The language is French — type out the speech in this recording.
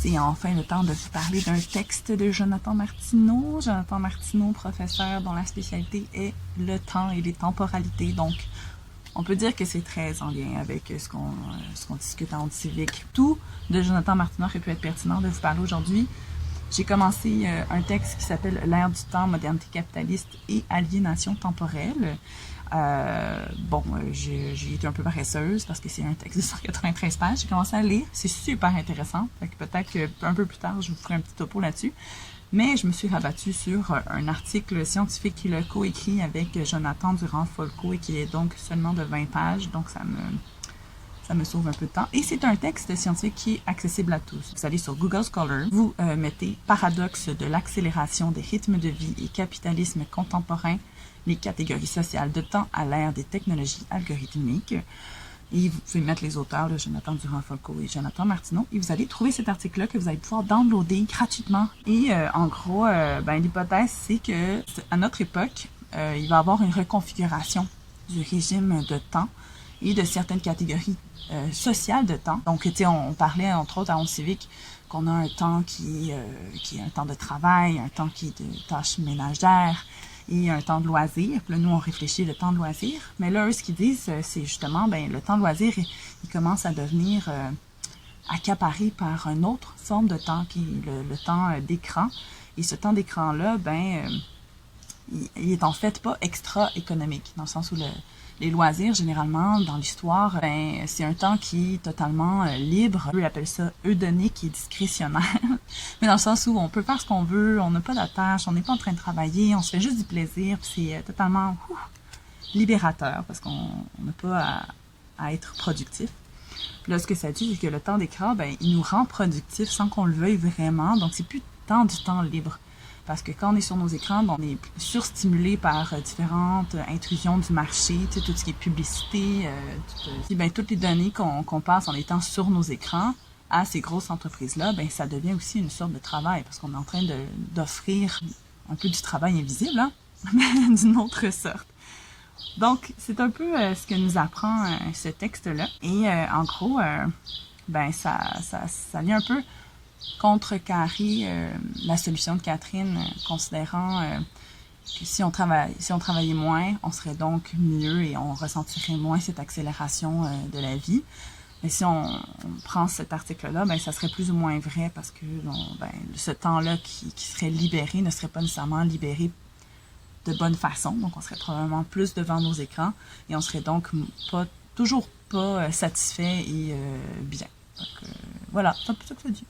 C'est enfin le temps de vous parler d'un texte de Jonathan Martineau. Jonathan Martineau, professeur dont la spécialité est le temps et les temporalités. Donc, on peut dire que c'est très en lien avec ce qu'on discute en civique. Tout de Jonathan Martineau aurait pu être pertinent de vous parler aujourd'hui. J'ai commencé un texte qui s'appelle « L'ère du temps, modernité capitaliste et aliénation temporelle ». J'ai été un peu paresseuse parce que c'est un texte de 193 pages. J'ai commencé à lire, c'est super intéressant. Fait que peut-être qu'un peu plus tard, je vous ferai un petit topo là-dessus. Mais je me suis rabattue sur un article scientifique qu'il a coécrit avec Jonathan Durand-Folco et qui est donc seulement de 20 pages. Donc ça me sauve un peu de temps. Et c'est un texte scientifique qui est accessible à tous. Vous allez sur Google Scholar, vous mettez « Paradoxe de l'accélération des rythmes de vie et capitalisme contemporain, les catégories sociales de temps à l'ère des technologies algorithmiques ». Et vous pouvez mettre les auteurs, de Jonathan Durand-Folco et Jonathan Martineau, et vous allez trouver cet article-là que vous allez pouvoir downloader gratuitement. Et en gros, l'hypothèse, c'est que à notre époque, il va y avoir une reconfiguration du régime de temps et de certaines catégories sociales de temps. Donc, tu sais, on parlait, entre autres, à Onde civique, qu'on a un temps qui est un temps de travail, un temps qui est de tâches ménagères et un temps de loisir. Puis là, nous, on réfléchit le temps de loisir. Mais là, eux, ce qu'ils disent, c'est justement, le temps de loisir, il commence à devenir accaparé par une autre forme de temps, qui est le temps d'écran. Et ce temps d'écran-là, il est en fait pas extra-économique, dans le sens où les loisirs, généralement, dans l'histoire, c'est un temps qui est totalement libre. Eux appellent ça eudonique et discrétionnaire. Mais dans le sens où on peut faire ce qu'on veut, on n'a pas d'attache, on n'est pas en train de travailler, on se fait juste du plaisir, puis c'est totalement libérateur, parce qu'on n'a pas à être productif. Puis là, ce que ça dit, c'est que le temps d'écran, il nous rend productifs sans qu'on le veuille vraiment. Donc, c'est plus tant du temps libre. Parce que quand on est sur nos écrans, on est surstimulé par différentes intrusions du marché, tu sais, tout ce qui est publicité, toutes les données qu'on passe en étant sur nos écrans à ces grosses entreprises-là, ça devient aussi une sorte de travail, parce qu'on est en train d'offrir un peu du travail invisible, hein, mais d'une autre sorte. Donc, c'est un peu ce que nous apprend ce texte-là. Et en gros, ça vient un peu contrecarrer la solution de Catherine, considérant que si on travaillait moins, on serait donc mieux et on ressentirait moins cette accélération de la vie. Mais si on prend cet article-là, ça serait plus ou moins vrai, parce que ce temps-là qui serait libéré ne serait pas nécessairement libéré de bonne façon. Donc, on serait probablement plus devant nos écrans et on serait donc toujours pas satisfait et bien. Donc, voilà, c'est un peu ça que ça dit.